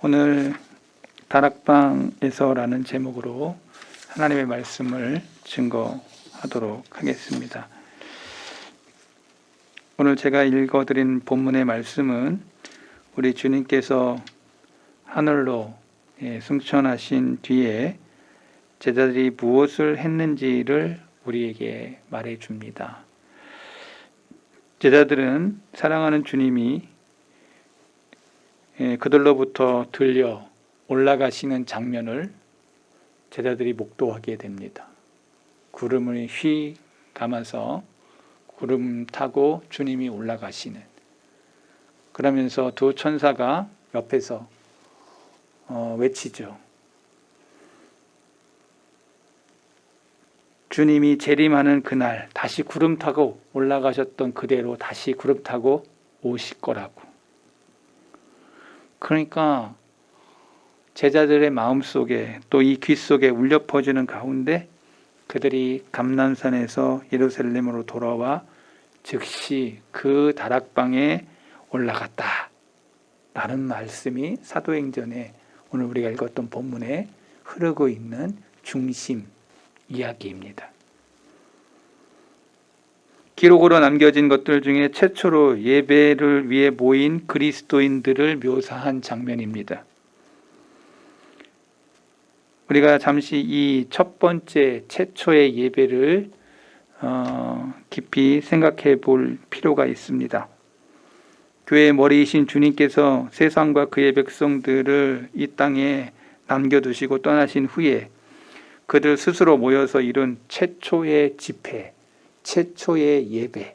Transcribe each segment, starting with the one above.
오늘 다락방에서라는 제목으로 하나님의 말씀을 증거하도록 하겠습니다. 오늘 제가 읽어드린 본문의 말씀은 우리 주님께서 하늘로 승천하신 뒤에 제자들이 무엇을 했는지를 우리에게 말해줍니다. 제자들은 사랑하는 주님이 그들로부터 들려 올라가시는 장면을 제자들이 목도하게 됩니다. 구름을 휘 감아서 구름 타고 주님이 올라가시는, 그러면서 두 천사가 옆에서 외치죠. 주님이 재림하는 그날 다시 구름 타고 올라가셨던 그대로 다시 구름 타고 오실 거라고. 그러니까 제자들의 마음속에 또 이 귀 속에 울려 퍼지는 가운데 그들이 감람산에서 예루살렘으로 돌아와 즉시 그 다락방에 올라갔다 라는 말씀이 사도행전에 오늘 우리가 읽었던 본문에 흐르고 있는 중심 이야기입니다. 기록으로 남겨진 것들 중에 최초로 예배를 위해 모인 그리스도인들을 묘사한 장면입니다. 우리가 잠시 이 첫 번째 최초의 예배를 깊이 생각해 볼 필요가 있습니다. 교회의 머리이신 주님께서 세상과 그의 백성들을 이 땅에 남겨두시고 떠나신 후에 그들 스스로 모여서 이룬 최초의 집회, 최초의 예배,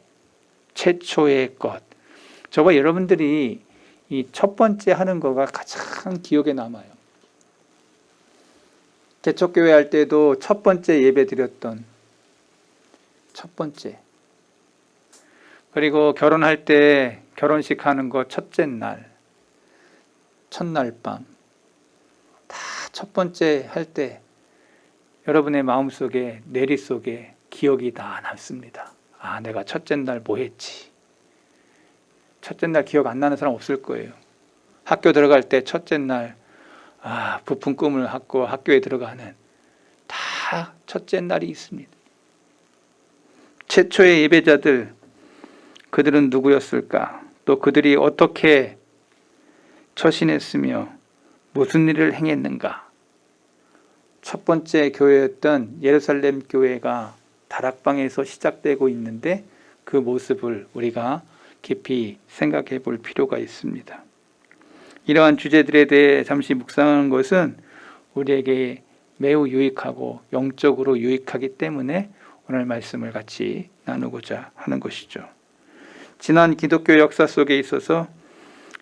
최초의 것. 저와 여러분들이 이 첫 번째 하는 거가 가장 기억에 남아요. 개척교회 할 때도 첫 번째 예배 드렸던 첫 번째. 그리고 결혼할 때 결혼식 하는 거 첫째 날, 첫날 밤. 다 첫 번째 할 때 여러분의 마음속에, 내리 속에 기억이 다 남습니다. 아, 내가 첫째 날 뭐 했지? 첫째 날 기억 안 나는 사람 없을 거예요. 학교 들어갈 때 첫째 날, 부푼 꿈을 갖고 학교에 들어가는, 다 첫째 날이 있습니다. 최초의 예배자들, 그들은 누구였을까? 또 그들이 어떻게 처신했으며 무슨 일을 행했는가? 첫 번째 교회였던 예루살렘 교회가 다락방에서 시작되고 있는데 그 모습을 우리가 깊이 생각해 볼 필요가 있습니다. 이러한 주제들에 대해 잠시 묵상하는 것은 우리에게 매우 유익하고 영적으로 유익하기 때문에 오늘 말씀을 같이 나누고자 하는 것이죠. 지난 기독교 역사 속에 있어서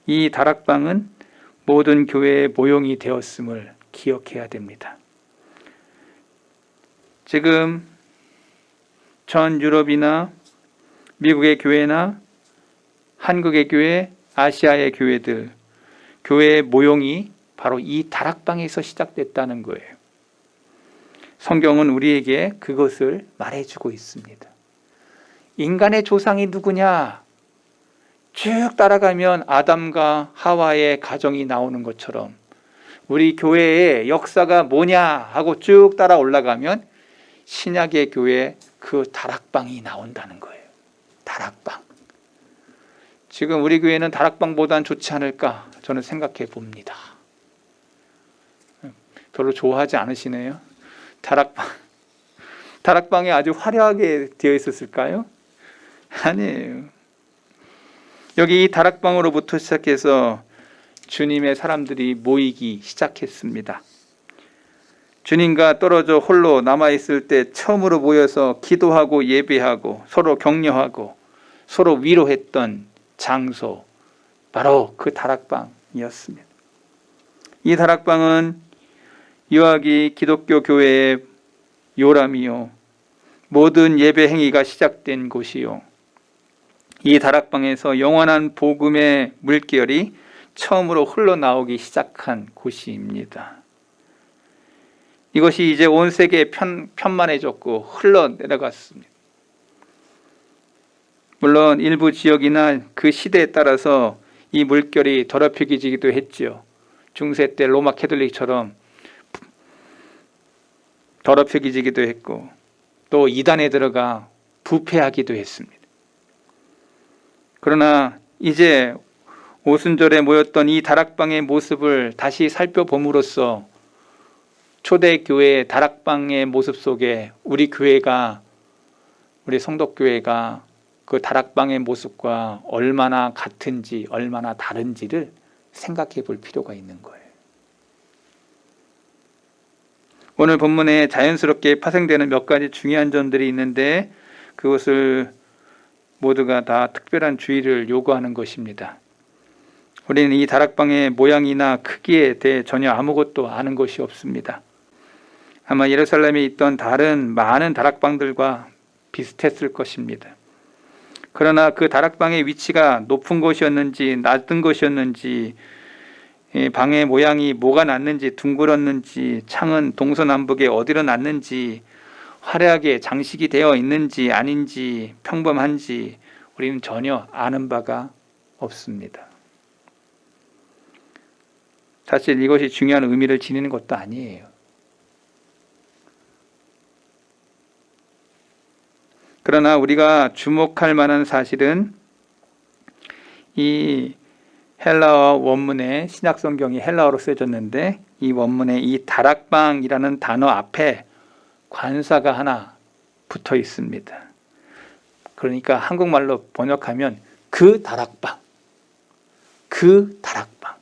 이 다락방은 모든 교회의 모형이 되었음을 기억해야 됩니다. 지금 전 유럽이나 미국의 교회나 한국의 교회, 아시아의 교회들, 교회의 모형이 바로 이 다락방에서 시작됐다는 거예요. 성경은 우리에게 그것을 말해주고 있습니다. 인간의 조상이 누구냐? 쭉 따라가면 아담과 하와의 가정이 나오는 것처럼 우리 교회의 역사가 뭐냐 하고 쭉 따라 올라가면 신약의 교회 그 다락방이 나온다는 거예요. 다락방. 지금 우리 교회는 다락방보다는 좋지 않을까 저는 생각해 봅니다. 별로 좋아하지 않으시네요. 다락방이 아주 화려하게 되어 있었을까요? 아니에요. 여기 이 다락방으로부터 시작해서 주님의 사람들이 모이기 시작했습니다. 주님과 떨어져 홀로 남아있을 때 처음으로 모여서 기도하고 예배하고 서로 격려하고 서로 위로했던 장소, 바로 그 다락방이었습니다. 이 다락방은 유아기 기독교 교회의 요람이요, 모든 예배 행위가 시작된 곳이요, 이 다락방에서 영원한 복음의 물결이 처음으로 흘러나오기 시작한 곳입니다. 이것이 이제 온 세계에 편만해졌고 흘러내려갔습니다. 물론 일부 지역이나 그 시대에 따라서 이 물결이 더럽혀지기도 했죠. 중세 때 로마 캐톨릭처럼 더럽혀지기도 했고 또 이단에 들어가 부패하기도 했습니다. 그러나 이제 오순절에 모였던 이 다락방의 모습을 다시 살펴봄으로써 초대교회의 다락방의 모습 속에 우리 교회가, 우리 성덕교회가 그 다락방의 모습과 얼마나 같은지 얼마나 다른지를 생각해 볼 필요가 있는 거예요. 오늘 본문에 자연스럽게 파생되는 몇 가지 중요한 점들이 있는데 그것을 모두가 다 특별한 주의를 요구하는 것입니다. 우리는 이 다락방의 모양이나 크기에 대해 전혀 아무것도 아는 것이 없습니다. 아마 예루살렘에 있던 다른 많은 다락방들과 비슷했을 것입니다. 그러나 그 다락방의 위치가 높은 곳이었는지 낮은 곳이었는지, 방의 모양이 뭐가 났는지 둥글었는지, 창은 동서남북에 어디로 났는지, 화려하게 장식이 되어 있는지 아닌지, 평범한지 우리는 전혀 아는 바가 없습니다. 사실 이것이 중요한 의미를 지니는 것도 아니에요. 그러나 우리가 주목할 만한 사실은 이 헬라어 원문에, 신약성경이 헬라어로 쓰여졌는데 이 원문에 이 다락방이라는 단어 앞에 관사가 하나 붙어 있습니다. 그러니까 한국말로 번역하면 그 다락방, 그 다락방.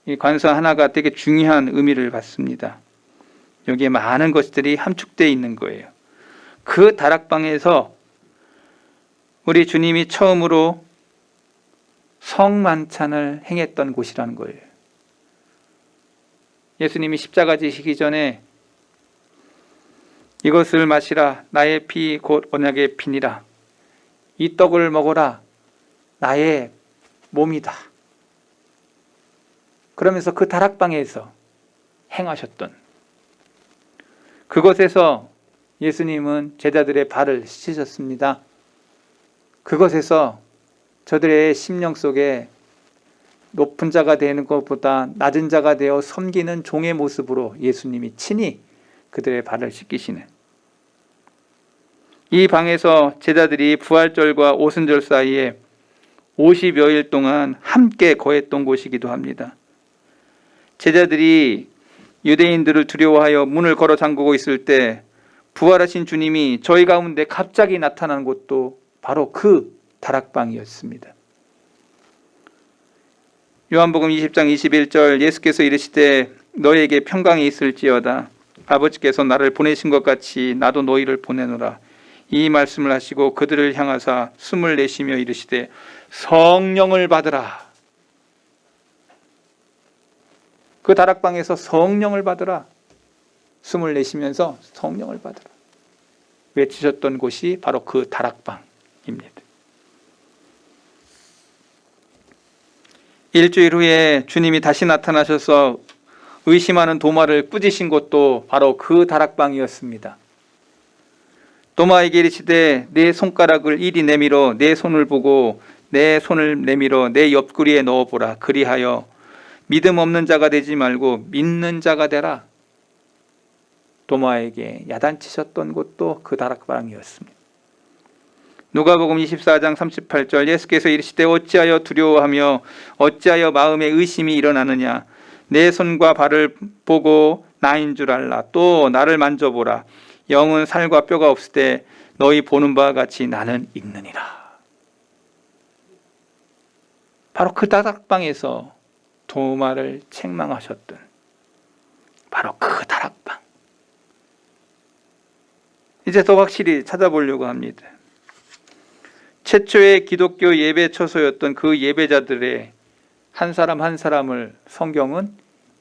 이 관사 하나가 되게 중요한 의미를 갖습니다. 여기에 많은 것들이 함축되어 있는 거예요. 그 다락방에서 우리 주님이 처음으로 성만찬을 행했던 곳이라는 거예요. 예수님이 십자가 지시기 전에 이것을 마시라 나의 피 곧 언약의 피니라, 이 떡을 먹어라 나의 몸이다, 그러면서 그 다락방에서 행하셨던 그것에서 예수님은 제자들의 발을 씻으셨습니다. 그것에서 저들의 심령 속에 높은 자가 되는 것보다 낮은 자가 되어 섬기는 종의 모습으로 예수님이 친히 그들의 발을 씻기시는, 이 방에서 제자들이 부활절과 오순절 사이에 50여일 동안 함께 거했던 곳이기도 합니다. 제자들이 유대인들을 두려워하여 문을 걸어 잠그고 있을 때 부활하신 주님이 저희 가운데 갑자기 나타난 곳도 바로 그 다락방이었습니다. 요한복음 20장 21절 예수께서 이르시되 너에게 평강이 있을지어다, 아버지께서 나를 보내신 것 같이 나도 너희를 보내노라, 이 말씀을 하시고 그들을 향하사 숨을 내쉬며 이르시되 성령을 받으라. 그 다락방에서 성령을 받으라, 숨을 내쉬면서 성령을 받으라 외치셨던 곳이 바로 그 다락방입니다. 일주일 후에 주님이 다시 나타나셔서 의심하는 도마를 꾸짖으신 곳도 바로 그 다락방이었습니다. 도마에게 이르시되 내 손가락을 이리 내밀어 내 손을 보고 내 손을 내밀어 내 옆구리에 넣어보라, 그리하여 믿음 없는 자가 되지 말고 믿는 자가 되라. 도마에게 야단치셨던 곳도 그 다락방이었습니다. 누가복음 24장 38절 예수께서 이르시되 어찌하여 두려워하며 어찌하여 마음에 의심이 일어나느냐, 내 손과 발을 보고 나인 줄 알라. 또 나를 만져보라. 영은 살과 뼈가 없을 때 너희 보는 바와 같이 나는 있느니라. 바로 그 다락방에서 도마를 책망하셨던 바로 그 다락방. 이제 더 확실히 찾아보려고 합니다. 최초의 기독교 예배 처소였던 그 예배자들의 한 사람 한 사람을 성경은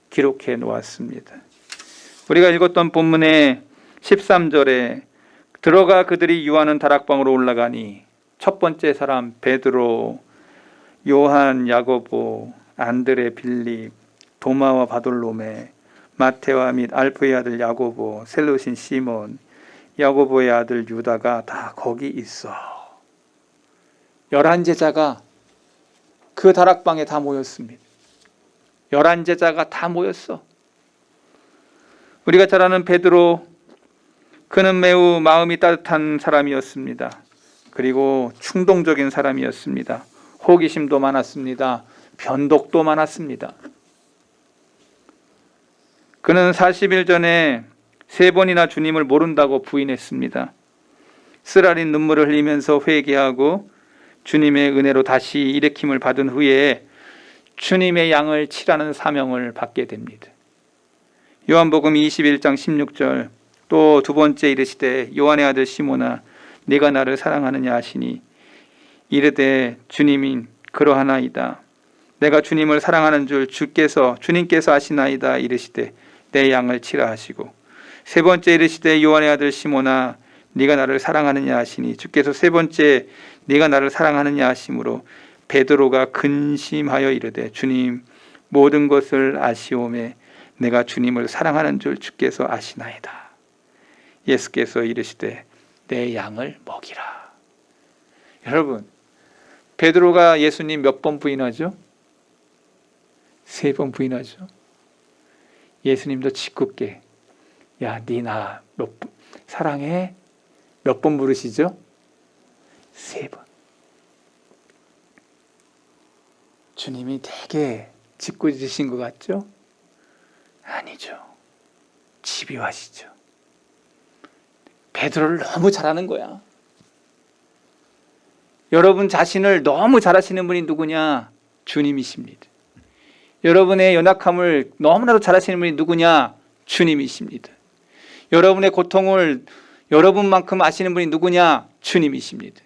기록해 놓았습니다. 우리가 읽었던 본문의 13절에 들어가 그들이 유하는 다락방으로 올라가니 첫 번째 사람 베드로, 요한, 야고보, 안드레, 빌립, 도마와 바돌로메, 마테와 및 알프의 아들 야고보, 셀로신 시몬, 야고보의 아들 유다가 다 거기 있어. 11제자가 그 다락방에 다 모였습니다. 11제자가 다 모였어. 우리가 잘 아는 베드로, 그는 매우 마음이 따뜻한 사람이었습니다. 그리고 충동적인 사람이었습니다. 호기심도 많았습니다. 변덕도 많았습니다. 그는 40일 전에 3번이나 주님을 모른다고 부인했습니다. 쓰라린 눈물을 흘리면서 회개하고 주님의 은혜로 다시 일으킴을 받은 후에 주님의 양을 치라는 사명을 받게 됩니다. 요한복음 21장 16절, 또 두 번째 이르시되 요한의 아들 시몬아 네가 나를 사랑하느냐 하시니 이르되 주님인 그러하나이다. 내가 주님을 사랑하는 줄 주님께서 아시나이다. 이르시되 내 양을 치라 하시고, 세 번째 이르시되 요한의 아들 시몬아 네가 나를 사랑하느냐 하시니 주께서 세 번째 네가 나를 사랑하느냐 하심으로 베드로가 근심하여 이르되 주님 모든 것을 아시오매 내가 주님을 사랑하는 줄 주께서 아시나이다. 예수께서 이르시되 내 양을 먹이라. 여러분, 베드로가 예수님 몇 번 부인하죠? 3번 부인하죠. 예수님도 짓궂게 야, 네 나 사랑해? 몇 번 물으시죠? 3번. 주님이 되게 짓궂으신 것 같죠? 아니죠. 집요하시죠. 베드로를 너무 잘하는 거야. 여러분 자신을 너무 잘하시는 분이 누구냐? 주님이십니다. 여러분의 연약함을 너무나도 잘하시는 분이 누구냐? 주님이십니다. 여러분의 고통을 여러분만큼 아시는 분이 누구냐? 주님이십니다.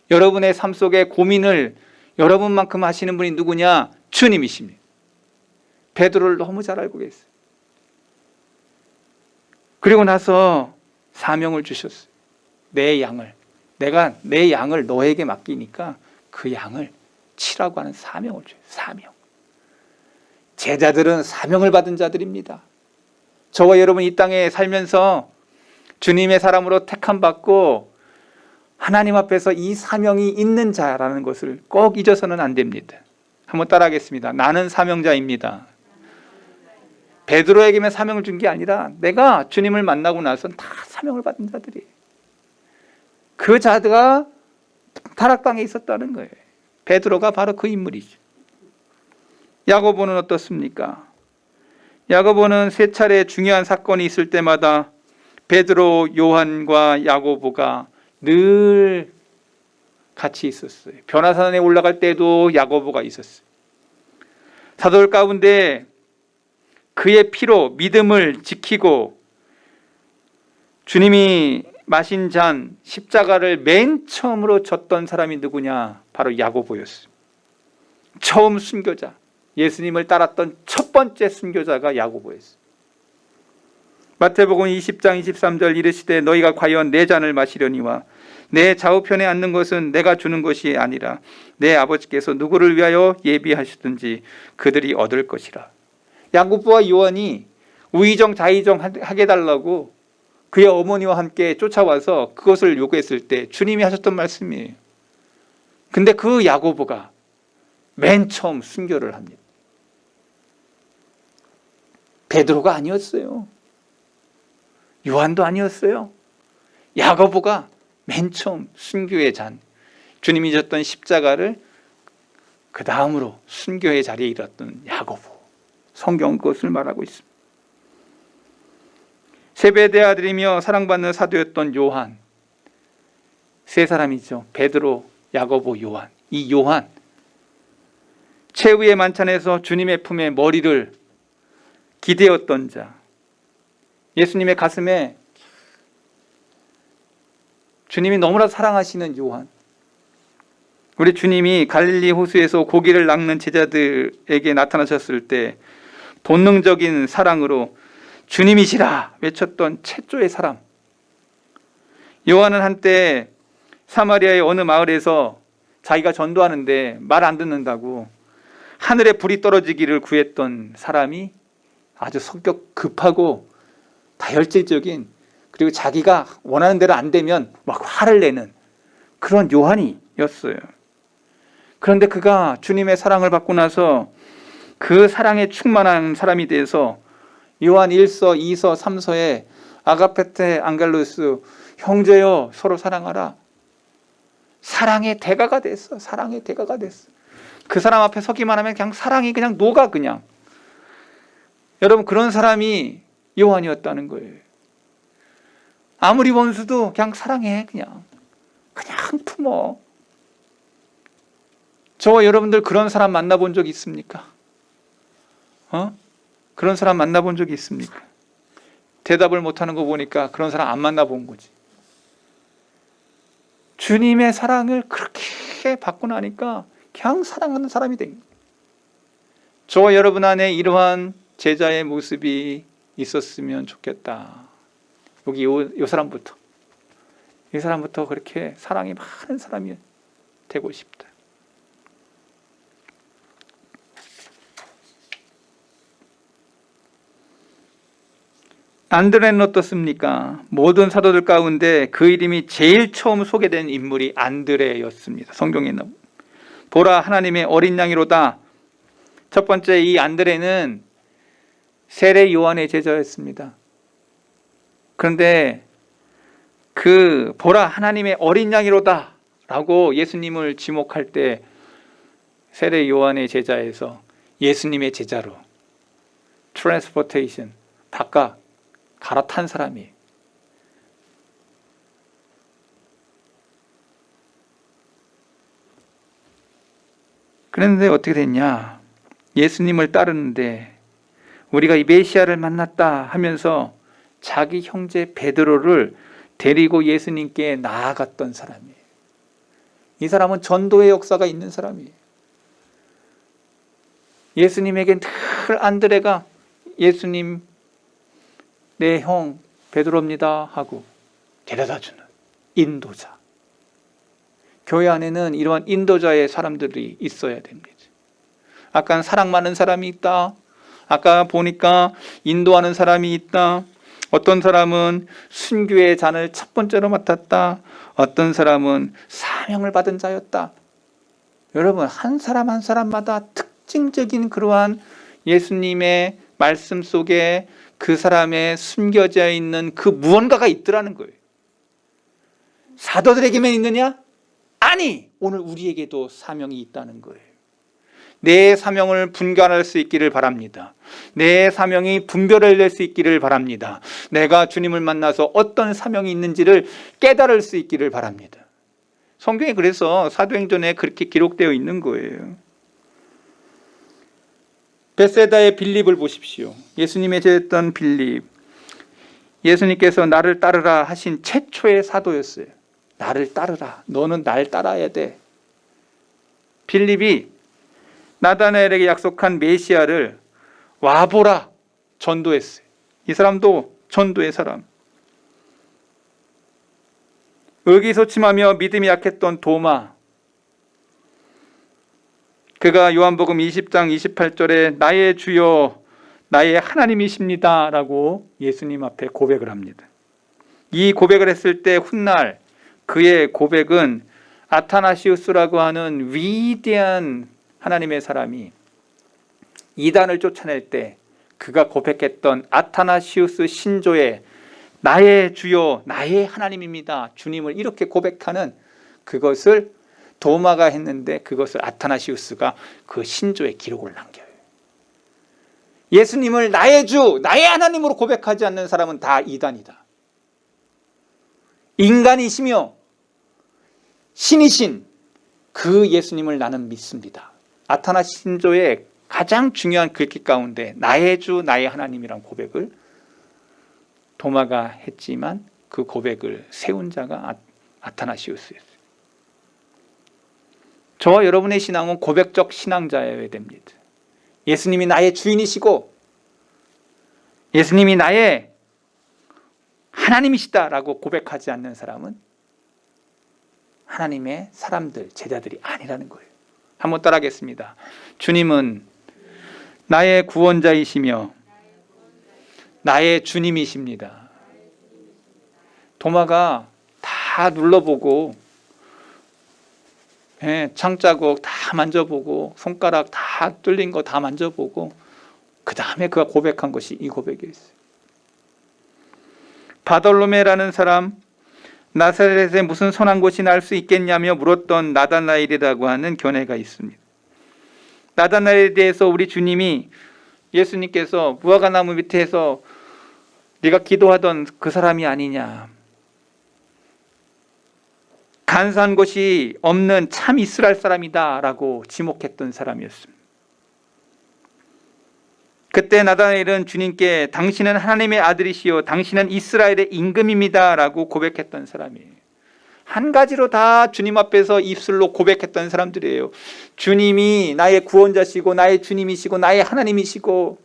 여러분의 삶 속의 고민을 여러분만큼 아시는 분이 누구냐? 주님이십니다. 베드로를 너무 잘 알고 계세요. 그리고 나서 사명을 주셨어요. 내가 내 양을 너에게 맡기니까 그 양을 치라고 하는 사명을 줘요. 사명. 제자들은 사명을 받은 자들입니다. 저와 여러분 이 땅에 살면서 주님의 사람으로 택함 받고 하나님 앞에서 이 사명이 있는 자라는 것을 꼭 잊어서는 안 됩니다. 한번 따라하겠습니다. 나는 사명자입니다. 베드로에게만 사명을 준 게 아니라 내가 주님을 만나고 나서는 다 사명을 받은 자들이에요. 그 자가 다락방에 있었다는 거예요. 베드로가 바로 그 인물이죠. 야고보는 어떻습니까? 야고보는 3차례 중요한 사건이 있을 때마다 베드로, 요한과 야고보가 늘 같이 있었어요. 변화산에 올라갈 때도 야고보가 있었어요. 사도들 가운데 그의 피로 믿음을 지키고 주님이 마신 잔 십자가를 맨 처음으로 졌던 사람이 누구냐? 바로 야고보였어요. 처음 순교자, 예수님을 따랐던 첫 번째 순교자가 야고보였어요. 마태복음 20장 23절 이르시되 너희가 과연 내 잔을 마시려니와 내 좌우편에 앉는 것은 내가 주는 것이 아니라 내 아버지께서 누구를 위하여 예비하시든지 그들이 얻을 것이라. 야고보와 요한이 우의정 좌의정 하게 달라고 그의 어머니와 함께 쫓아와서 그것을 요구했을 때 주님이 하셨던 말씀이에요. 근데 그 야고보가 맨 처음 순교를 합니다. 베드로가 아니었어요. 요한도 아니었어요. 야고보가 맨 처음 순교의 잔, 주님이 졌던 십자가를 그 다음으로 순교의 자리에 일었던 야고보. 성경은 그것을 말하고 있습니다. 세베대 아들이며 사랑받는 사도였던 요한. 3사람이죠. 베드로, 야고보, 요한. 이 요한, 최후의 만찬에서 주님의 품에 머리를 기대었던 자, 예수님의 가슴에 주님이 너무나 사랑하시는 요한. 우리 주님이 갈릴리 호수에서 고기를 낚는 제자들에게 나타나셨을 때 본능적인 사랑으로 주님이시라 외쳤던 최초의 사람. 요한은 한때 사마리아의 어느 마을에서 자기가 전도하는데 말 안 듣는다고 하늘에 불이 떨어지기를 구했던 사람이 아주 성격 급하고 다혈질적인, 그리고 자기가 원하는 대로 안 되면 막 화를 내는 그런 요한이었어요. 그런데 그가 주님의 사랑을 받고 나서 그 사랑에 충만한 사람이 돼서 요한 1서, 2서, 3서에 아가페테 앙겔루스, 형제여 서로 사랑하라. 사랑의 대가가 됐어. 사랑의 대가가 됐어. 그 사람 앞에 서기만 하면 그냥 사랑이 그냥 녹아 그냥. 여러분 그런 사람이 요한이었다는 거예요. 아무리 원수도 그냥 사랑해 그냥 품어. 저와 여러분들 그런 사람 만나본 적 있습니까? 그런 사람 만나본 적이 있습니까? 대답을 못하는 거 보니까 그런 사람 안 만나본 거지. 주님의 사랑을 그렇게 받고 나니까 그냥 사랑하는 사람이 된 거예요. 저와 여러분 안에 이러한 제자의 모습이 있었으면 좋겠다. 여기 이 사람부터 그렇게 사랑이 많은 사람이 되고 싶다. 안드레는 어떻습니까? 모든 사도들 가운데 그 이름이 제일 처음 소개된 인물이 안드레였습니다. 성경에 있는 보라 하나님의 어린 양이로다. 첫 번째 이 안드레는 세례 요한의 제자였습니다. 그런데 그 보라 하나님의 어린 양이로다 라고 예수님을 지목할 때 세례 요한의 제자에서 예수님의 제자로 트랜스포테이션 바깥 갈아탄 사람이. 그런데 어떻게 됐냐? 예수님을 따르는데 우리가 이 메시아를 만났다 하면서 자기 형제 베드로를 데리고 예수님께 나아갔던 사람이에요. 이 사람은 전도의 역사가 있는 사람이에요. 예수님에게 늘 안드레가 예수님 내 형 베드로입니다 하고 데려다주는 인도자. 교회 안에는 이러한 인도자의 사람들이 있어야 됩니다. 아까 사랑 많은 사람이 있다. 아까 보니까 인도하는 사람이 있다. 어떤 사람은 순교의 잔을 첫 번째로 맡았다. 어떤 사람은 사명을 받은 자였다. 여러분 한 사람 한 사람마다 특징적인 그러한 예수님의 말씀 속에 그 사람의 숨겨져 있는 그 무언가가 있더라는 거예요. 사도들에게만 있느냐? 아니! 오늘 우리에게도 사명이 있다는 거예요. 내 사명을 분간할 수 있기를 바랍니다. 내 사명이 분별을 낼 수 있기를 바랍니다. 내가 주님을 만나서 어떤 사명이 있는지를 깨달을 수 있기를 바랍니다. 성경에 그래서 사도행전에 그렇게 기록되어 있는 거예요. 베세다의 빌립을 보십시오. 예수님의 제자였던 빌립. 예수님께서 나를 따르라 하신 최초의 사도였어요. 나를 따르라. 너는 날 따라야 돼. 빌립이 나다나엘에게 약속한 메시아를 와보라 전도했어요. 이 사람도 전도의 사람. 의기소침하며 믿음이 약했던 도마. 그가 요한복음 20장 28절에 나의 주여 나의 하나님이십니다 라고 예수님 앞에 고백을 합니다. 이 고백을 했을 때 훗날 그의 고백은 아타나시우스라고 하는 위대한 하나님의 사람이 이단을 쫓아낼 때 그가 고백했던 아타나시우스 신조의 나의 주여 나의 하나님입니다. 주님을 이렇게 고백하는 그것을 도마가 했는데 그것을 아타나시우스가 그 신조의 기록을 남겨요. 예수님을 나의 주, 나의 하나님으로 고백하지 않는 사람은 다 이단이다. 인간이시며 신이신 그 예수님을 나는 믿습니다. 아타나 신조의 가장 중요한 글귀 가운데 나의 주, 나의 하나님이란 고백을 도마가 했지만 그 고백을 세운 자가 아타나시우스였어요. 저와 여러분의 신앙은 고백적 신앙자여야 됩니다. 예수님이 나의 주인이시고 예수님이 나의 하나님이시다라고 고백하지 않는 사람은 하나님의 사람들, 제자들이 아니라는 거예요. 한번 따라하겠습니다. 주님은 나의 구원자이시며 나의 주님이십니다. 도마가 다 눌러보고 창자국 다 만져보고 손가락 다 뚫린 거 다 만져보고 그 다음에 그가 고백한 것이 이 고백이었어요. 바돌로메라는 사람, 나사렛에 무슨 선한 곳이 날 수 있겠냐며 물었던 나다나엘이라고 하는 견해가 있습니다. 나다나엘에 대해서 우리 주님이, 예수님께서 무화과나무 밑에서 네가 기도하던 그 사람이 아니냐, 간사한 것이 없는 참 이스라엘 사람이다 라고 지목했던 사람이었습니다. 그때 나다나엘은 주님께 당신은 하나님의 아들이시요 당신은 이스라엘의 임금입니다 라고 고백했던 사람이에요. 한 가지로 다 주님 앞에서 입술로 고백했던 사람들이에요. 주님이 나의 구원자시고 나의 주님이시고 나의 하나님이시고,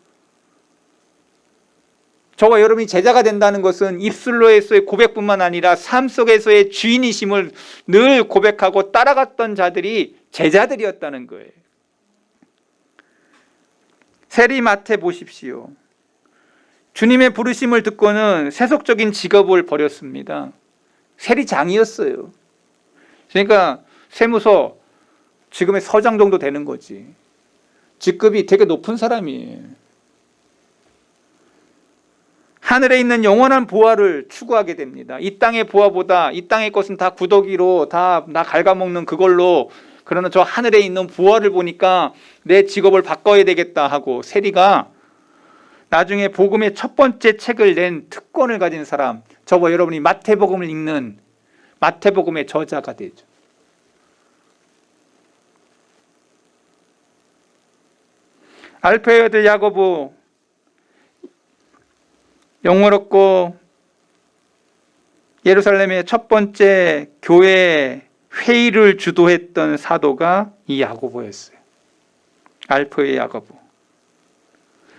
저와 여러분이 제자가 된다는 것은 입술로에서의 고백뿐만 아니라 삶 속에서의 주인이심을 늘 고백하고 따라갔던 자들이 제자들이었다는 거예요. 세리마태 보십시오. 주님의 부르심을 듣고는 세속적인 직업을 버렸습니다. 세리장이었어요. 그러니까 세무서, 지금의 서장 정도 되는 거지. 직급이 되게 높은 사람이에요. 하늘에 있는 영원한 보화를 추구하게 됩니다. 이 땅의 보화보다, 이 땅의 것은 다 구더기로 다 나 갉아먹는 그걸로, 그러나 저 하늘에 있는 보화를 보니까 내 직업을 바꿔야 되겠다 하고 세리가 나중에 복음의 첫 번째 책을 낸 특권을 가진 사람, 저와 여러분이 마태복음을 읽는 마태복음의 저자가 되죠. 알페의 아들 야고보, 영어롭고 예루살렘의 첫 번째 교회 회의를 주도했던 사도가 이 야고보였어요. 알프의 야고보.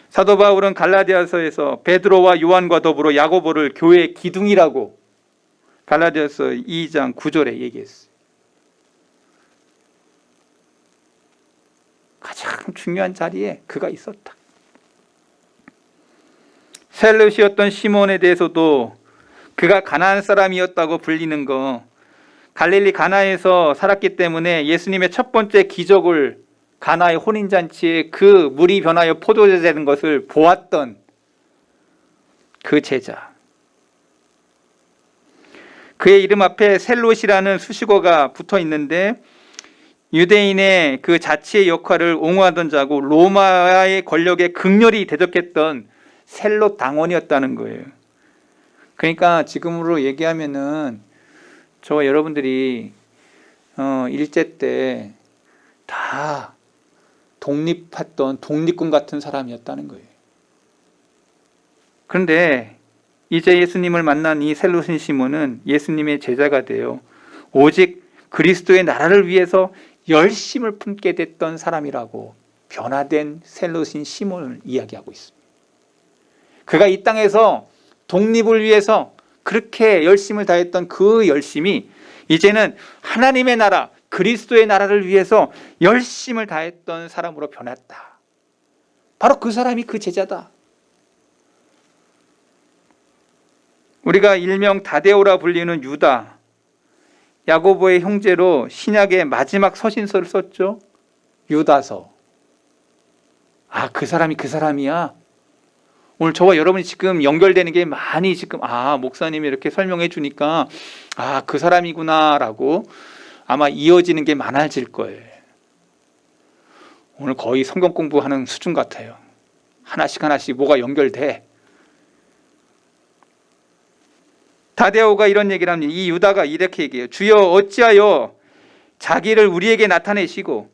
사도 바울은 갈라디아서에서 베드로와 요한과 더불어 야고보를 교회의 기둥이라고 갈라디아서 2장 9절에 얘기했어요. 가장 중요한 자리에 그가 있었다. 셀롯이었던 시몬에 대해서도 그가 가나안 사람이었다고 불리는 거, 갈릴리 가나에서 살았기 때문에 예수님의 첫 번째 기적을, 가나의 혼인잔치에 그 물이 변하여 포도주 되는 것을 보았던 그 제자. 그의 이름 앞에 셀롯이라는 수식어가 붙어 있는데 유대인의 그 자치의 역할을 옹호하던 자고 로마의 권력에 극렬히 대적했던 셀롯 당원이었다는 거예요. 그러니까 지금으로 얘기하면은 저와 여러분들이 일제 때 다 독립했던 독립군 같은 사람이었다는 거예요. 그런데 이제 예수님을 만난 이 셀롯인 시몬은 예수님의 제자가 되어 오직 그리스도의 나라를 위해서 열심을 품게 됐던 사람이라고 변화된 셀롯인 시몬을 이야기하고 있습니다. 그가 이 땅에서 독립을 위해서 그렇게 열심을 다했던 그 열심이 이제는 하나님의 나라, 그리스도의 나라를 위해서 열심을 다했던 사람으로 변했다. 바로 그 사람이 그 제자다. 우리가 일명 다데오라 불리는 유다, 야고보의 형제로 신약의 마지막 서신서를 썼죠. 유다서. 아, 그 사람이 그 사람이야. 오늘 저와 여러분이 지금 연결되는 게 많이 지금, 목사님이 이렇게 설명해 주니까 그 사람이구나 라고 아마 이어지는 게 많아질 거예요. 오늘 거의 성경 공부하는 수준 같아요. 하나씩 하나씩 뭐가 연결돼. 다데오가 이런 얘기를 합니다. 이 유다가 이렇게 얘기해요. 주여 어찌하여 자기를 우리에게 나타내시고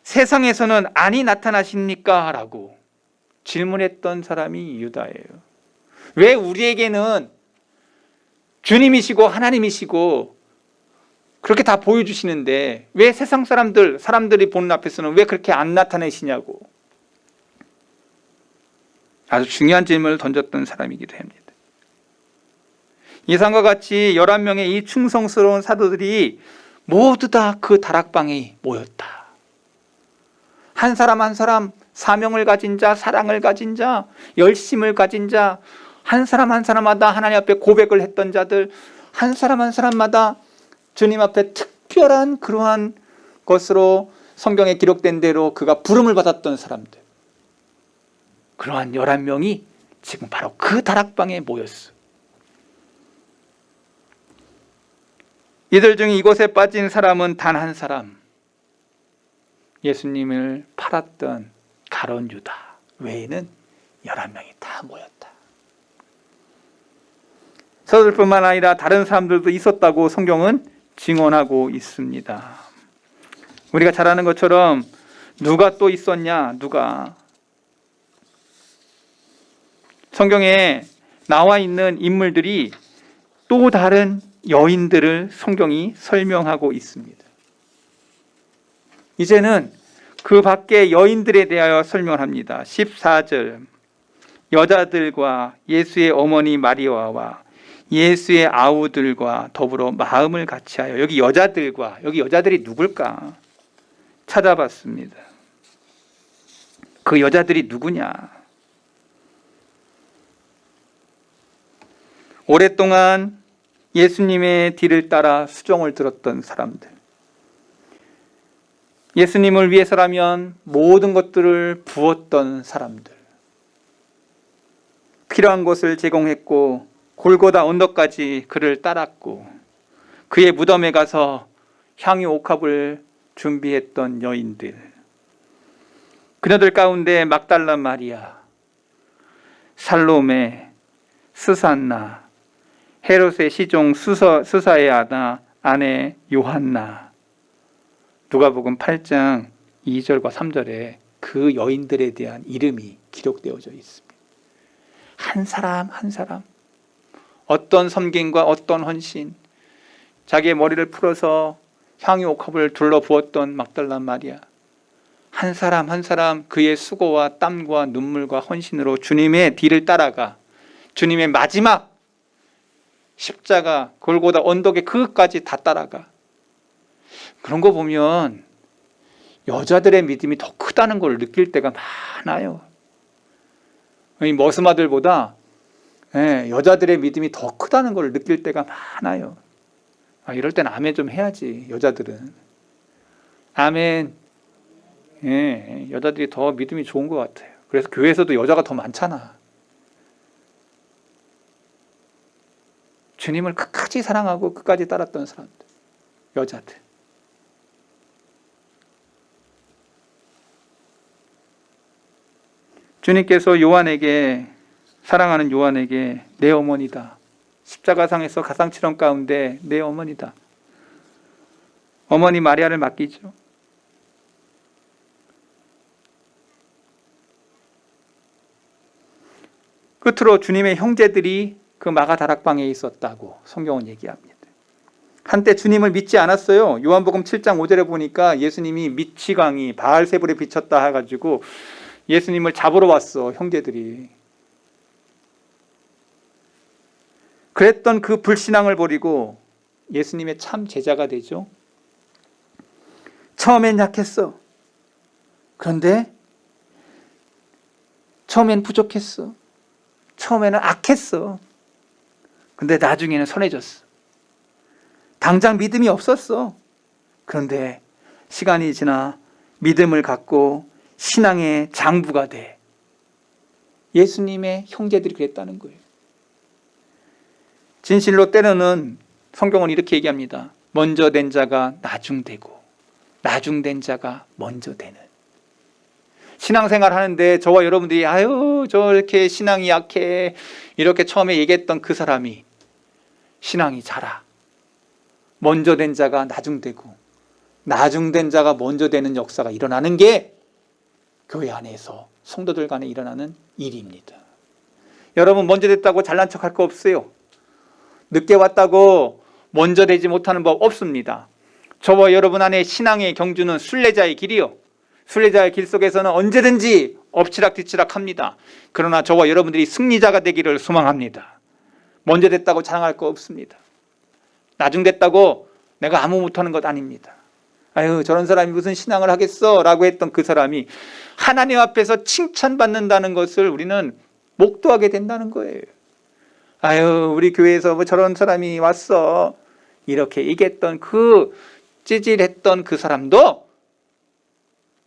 세상에서는 아니 나타나십니까? 라고 질문했던 사람이 유다예요. 왜 우리에게는 주님이시고 하나님이시고 그렇게 다 보여주시는데 왜 세상 사람들이 보는 앞에서는 왜 그렇게 안 나타내시냐고 아주 중요한 질문을 던졌던 사람이기도 합니다. 이상과 같이 11명의 이 충성스러운 사도들이 모두 다 그 다락방에 모였다. 한 사람 한 사람 사명을 가진 자, 사랑을 가진 자, 열심을 가진 자, 한 사람 한 사람마다 하나님 앞에 고백을 했던 자들, 한 사람 한 사람마다 주님 앞에 특별한 그러한 것으로 성경에 기록된 대로 그가 부름을 받았던 사람들, 그러한 11명이 지금 바로 그 다락방에 모였어. 이들 중에 이곳에 빠진 사람은 단 한 사람, 예수님을 팔았던 가룟 유다 외에는 11명이 다 모였다. 저들뿐만 아니라 다른 사람들도 있었다고 성경은 증언하고 있습니다. 우리가 잘 아는 것처럼 누가 또 있었냐? 누가? 성경에 나와 있는 인물들이 또 다른 여인들을 성경이 설명하고 있습니다. 이제는 그 밖에 여인들에 대하여 설명합니다. 14절, 여자들과 예수의 어머니 마리아와 예수의 아우들과 더불어 마음을 같이하여. 여기 여자들과, 여기 여자들이 누굴까 찾아봤습니다. 그 여자들이 누구냐? 오랫동안 예수님의 뒤를 따라 수종을 들었던 사람들, 예수님을 위해서라면 모든 것들을 부었던 사람들, 필요한 것을 제공했고 골고다 언덕까지 그를 따랐고 그의 무덤에 가서 향유 옥합을 준비했던 여인들, 그녀들 가운데 막달라 마리아, 살로메, 스산나, 헤롯의 시종 수사의 아내 요한나, 누가복음 8장 2절과 3절에 그 여인들에 대한 이름이 기록되어져 있습니다. 한 사람 한 사람, 어떤 섬김과 어떤 헌신, 자기의 머리를 풀어서 향유 옥합을 둘러 부었던 막달라 마리아, 한 사람 한 사람 그의 수고와 땀과 눈물과 헌신으로 주님의 뒤를 따라가 주님의 마지막 십자가 골고다 언덕의 그것까지 다 따라가. 그런 거 보면 여자들의 믿음이 더 크다는 걸 느낄 때가 많아요. 이 머스마들보다 여자들의 믿음이 더 크다는 걸 느낄 때가 많아요. 이럴 땐 아멘 좀 해야지. 여자들은 아멘. 여자들이 더 믿음이 좋은 것 같아요. 그래서 교회에서도 여자가 더 많잖아. 주님을 끝까지 사랑하고 끝까지 따랐던 사람들, 여자들. 주님께서 요한에게, 사랑하는 요한에게 내 어머니다, 십자가상에서 가상칠험 가운데 내 어머니다, 어머니 마리아를 맡기죠. 끝으로 주님의 형제들이 그 마가 다락방에 있었다고 성경은 얘기합니다. 한때 주님을 믿지 않았어요. 요한복음 7장 5절에 보니까 예수님이 미치광이 바알세불에 비쳤다 해가지고 예수님을 잡으러 왔어, 형제들이. 그랬던 그 불신앙을 버리고 예수님의 참 제자가 되죠. 처음엔 약했어. 그런데 처음엔 부족했어. 처음에는 악했어. 근데 나중에는 선해졌어. 당장 믿음이 없었어. 그런데 시간이 지나 믿음을 갖고 신앙의 장부가 돼. 예수님의 형제들이 그랬다는 거예요. 진실로 때로는 성경은 이렇게 얘기합니다. 먼저 된 자가 나중되고 나중된 자가 먼저 되는. 신앙생활 하는데 저와 여러분들이 아유 저렇게 신앙이 약해 이렇게 처음에 얘기했던 그 사람이 신앙이 자라. 먼저 된 자가 나중되고 나중된 자가 먼저 되는 역사가 일어나는 게 교회 안에서 성도들 간에 일어나는 일입니다. 여러분 먼저 됐다고 잘난 척할 거 없어요. 늦게 왔다고 먼저 되지 못하는 법 없습니다. 저와 여러분 안에 신앙의 경주는 순례자의 길이요. 순례자의 길 속에서는 언제든지 엎치락뒤치락 합니다. 그러나 저와 여러분들이 승리자가 되기를 소망합니다. 먼저 됐다고 자랑할 거 없습니다. 나중 됐다고 내가 아무 못하는 것 아닙니다. 아유 저런 사람이 무슨 신앙을 하겠어 라고 했던 그 사람이 하나님 앞에서 칭찬받는다는 것을 우리는 목도하게 된다는 거예요. 아유 우리 교회에서 뭐 저런 사람이 왔어 이렇게 얘기했던 그 찌질했던 그 사람도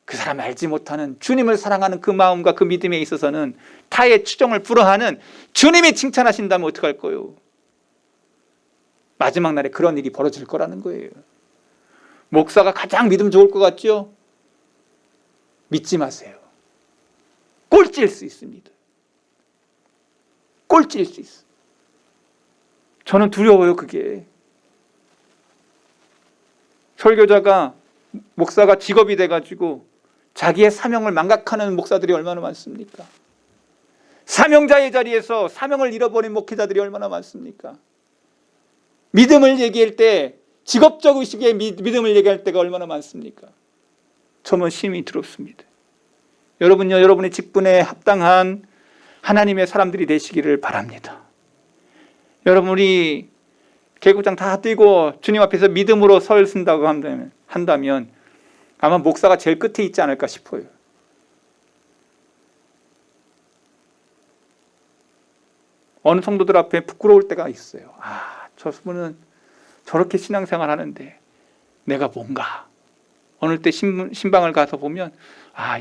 그 사람 알지 못하는 주님을 사랑하는 그 마음과 그 믿음에 있어서는 타의 추종을 불허하는 주님이 칭찬하신다면 어떡할 거예요? 마지막 날에 그런 일이 벌어질 거라는 거예요. 목사가 가장 믿음 좋을 것 같죠? 믿지 마세요. 꼴찌일 수 있습니다. 꼴찌일 수 있어. 저는 두려워요, 그게. 설교자가, 목사가 직업이 돼가지고 자기의 사명을 망각하는 목사들이 얼마나 많습니까? 사명자의 자리에서 사명을 잃어버린 목회자들이 얼마나 많습니까? 믿음을 얘기할 때, 직업적 의식의 믿음을 얘기할 때가 얼마나 많습니까? 저는 심히 두렵습니다. 여러분요, 여러분의 직분에 합당한 하나님의 사람들이 되시기를 바랍니다. 여러분, 우리 개구장 다 뛰고 주님 앞에서 믿음으로 설 쓴다고 한다면 아마 목사가 제일 끝에 있지 않을까 싶어요. 어느 성도들 앞에 부끄러울 때가 있어요. 저 분은 저렇게 신앙생활 하는데 내가 뭔가. 어느 때 신방을 가서 보면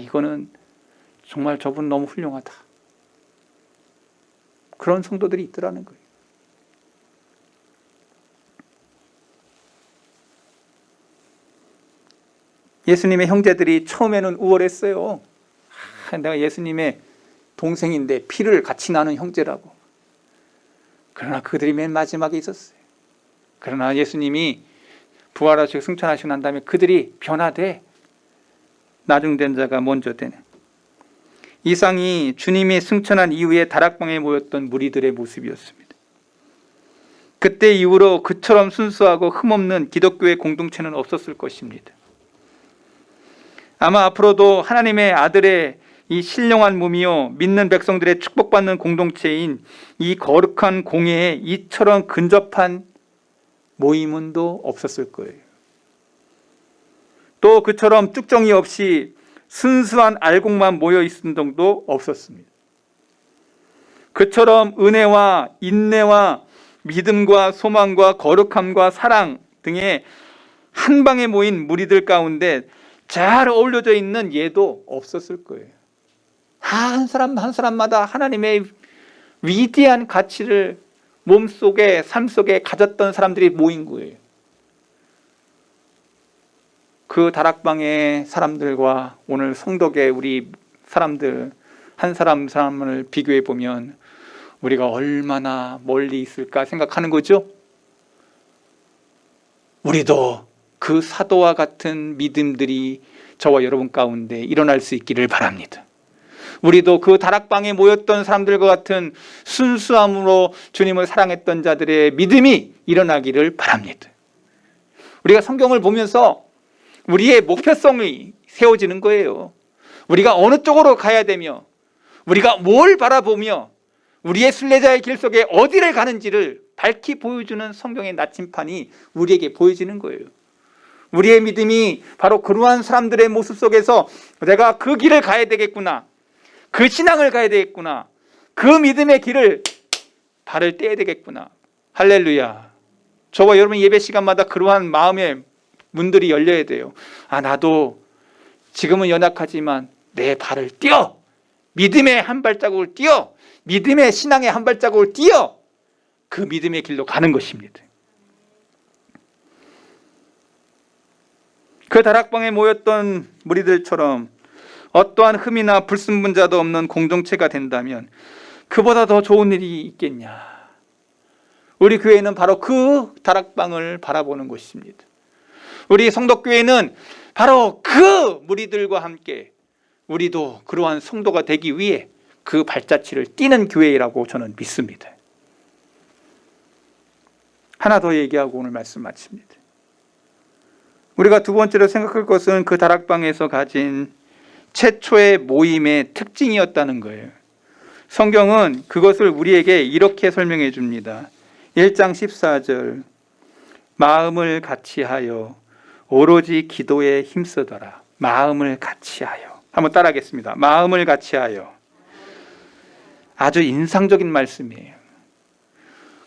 이거는 정말 저분 너무 훌륭하다. 그런 성도들이 있더라는 거예요. 예수님의 형제들이 처음에는 우월했어요. 내가 예수님의 동생인데 피를 같이 나눈 형제라고. 그러나 그들이 맨 마지막에 있었어요. 그러나 예수님이 부활하시고 승천하시고 난 다음에 그들이 변화돼 나중된 자가 먼저 되네. 이상이 주님이 승천한 이후에 다락방에 모였던 무리들의 모습이었습니다. 그때 이후로 그처럼 순수하고 흠없는 기독교의 공동체는 없었을 것입니다. 아마 앞으로도 하나님의 아들의 이 신령한 몸이요 믿는 백성들의 축복받는 공동체인 이 거룩한 공회에 이처럼 근접한 모임은도 없었을 거예요. 또 그처럼 쭉정이 없이 순수한 알곡만 모여 있는 정도 없었습니다. 그처럼 은혜와 인내와 믿음과 소망과 거룩함과 사랑 등의 한 방에 모인 무리들 가운데 잘 어울려져 있는 예도 없었을 거예요. 한 사람 한 사람마다 하나님의 위대한 가치를 몸속에 삶 속에 가졌던 사람들이 모인 거예요. 그 다락방의 사람들과 오늘 성덕의 우리 사람들 한 사람 사람을 비교해 보면 우리가 얼마나 멀리 있을까 생각하는 거죠. 우리도 그 사도와 같은 믿음들이 저와 여러분 가운데 일어날 수 있기를 바랍니다. 우리도 그 다락방에 모였던 사람들과 같은 순수함으로 주님을 사랑했던 자들의 믿음이 일어나기를 바랍니다. 우리가 성경을 보면서 우리의 목표성이 세워지는 거예요. 우리가 어느 쪽으로 가야 되며 우리가 뭘 바라보며 우리의 순례자의 길 속에 어디를 가는지를 밝히 보여주는 성경의 나침판이 우리에게 보여지는 거예요. 우리의 믿음이 바로 그러한 사람들의 모습 속에서 내가 그 길을 가야 되겠구나, 그 신앙을 가야 되겠구나, 그 믿음의 길을 발을 떼야 되겠구나. 할렐루야. 저와 여러분 예배 시간마다 그러한 마음의 문들이 열려야 돼요. 나도 지금은 연약하지만 내 발을 띄어 믿음의 한 발자국을 띄어 믿음의 신앙의 한 발자국을 띄어 그 믿음의 길로 가는 것입니다. 그 다락방에 모였던 무리들처럼 어떠한 흠이나 불순분자도 없는 공동체가 된다면 그보다 더 좋은 일이 있겠냐. 우리 교회는 바로 그 다락방을 바라보는 곳입니다. 우리 성덕교회는 바로 그 무리들과 함께 우리도 그러한 성도가 되기 위해 그 발자취를 띄는 교회라고 저는 믿습니다. 하나 더 얘기하고 오늘 말씀 마칩니다. 우리가 두 번째로 생각할 것은 그 다락방에서 가진 최초의 모임의 특징이었다는 거예요. 성경은 그것을 우리에게 이렇게 설명해 줍니다. 1장 14절 마음을 같이하여 오로지 기도에 힘쓰더라. 마음을 같이하여. 한번 따라하겠습니다. 마음을 같이하여. 아주 인상적인 말씀이에요.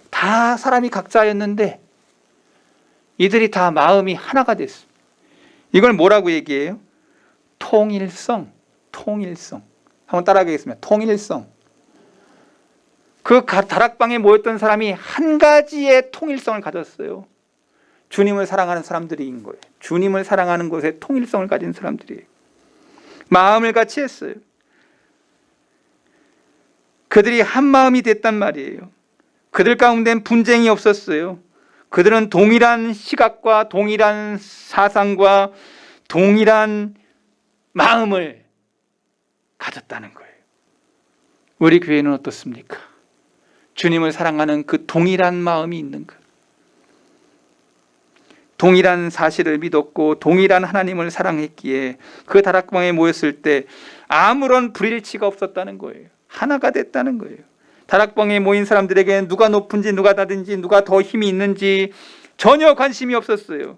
다 사람이 각자였는데 이들이 다 마음이 하나가 됐습니다. 이걸 뭐라고 얘기해요? 통일성. 한번 따라하겠습니다. 통일성. 그 다락방에 모였던 사람이 한 가지의 통일성을 가졌어요. 주님을 사랑하는 사람들인 거예요. 주님을 사랑하는 곳에 통일성을 가진 사람들이에요. 마음을 같이 했어요. 그들이 한 마음이 됐단 말이에요. 그들 가운데는 분쟁이 없었어요. 그들은 동일한 시각과 동일한 사상과 동일한 마음을 가졌다는 거예요. 우리 교회는 어떻습니까? 주님을 사랑하는 그 동일한 마음이 있는가? 동일한 사실을 믿었고 동일한 하나님을 사랑했기에 그 다락방에 모였을 때 아무런 불일치가 없었다는 거예요. 하나가 됐다는 거예요. 다락방에 모인 사람들에게는 누가 높은지 누가 낮은지 누가 더 힘이 있는지 전혀 관심이 없었어요.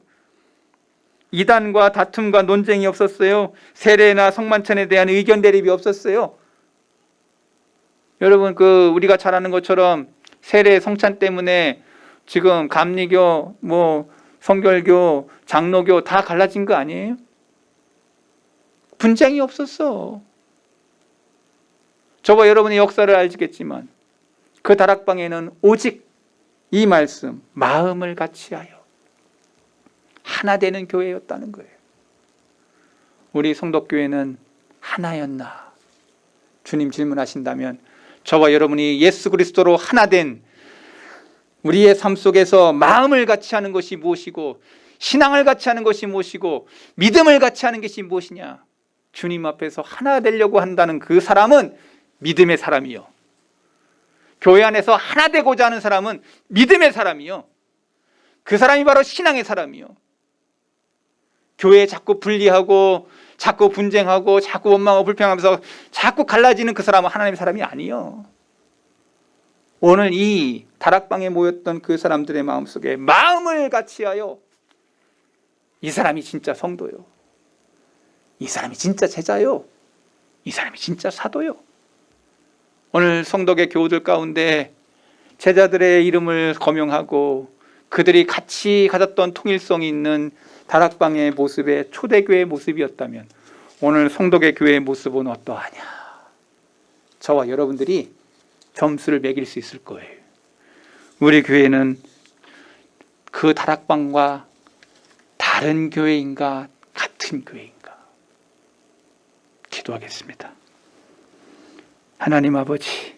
이단과 다툼과 논쟁이 없었어요. 세례나 성만찬에 대한 의견 대립이 없었어요. 여러분, 우리가 잘 아는 것처럼 세례 성찬 때문에 지금 감리교, 성결교, 장로교 다 갈라진 거 아니에요? 분쟁이 없었어. 저와 여러분의 역사를 알겠지만 그 다락방에는 오직 이 말씀, 마음을 같이하여 하나 되는 교회였다는 거예요. 우리 성덕교회는 하나였나? 주님 질문하신다면 저와 여러분이 예수 그리스도로 하나 된 우리의 삶 속에서 마음을 같이 하는 것이 무엇이고 신앙을 같이 하는 것이 무엇이고 믿음을 같이 하는 것이 무엇이냐? 주님 앞에서 하나 되려고 한다는 그 사람은 믿음의 사람이요. 교회 안에서 하나 되고자 하는 사람은 믿음의 사람이요. 그 사람이 바로 신앙의 사람이요. 교회에 자꾸 분리하고 자꾸 분쟁하고 자꾸 원망하고 불평하면서 자꾸 갈라지는 그 사람은 하나님의 사람이 아니요. 오늘 이 다락방에 모였던 그 사람들의 마음속에 마음을 같이하여 이 사람이 진짜 성도요. 이 사람이 진짜 제자요. 이 사람이 진짜 사도요. 오늘 성덕의 교우들 가운데 제자들의 이름을 거명하고 그들이 같이 가졌던 통일성이 있는 다락방의 모습의 초대교회의 모습이었다면 오늘 성덕의 교회의 모습은 어떠하냐? 저와 여러분들이 점수를 매길 수 있을 거예요. 우리 교회는 그 다락방과 다른 교회인가 같은 교회인가? 기도하겠습니다. 하나님 아버지,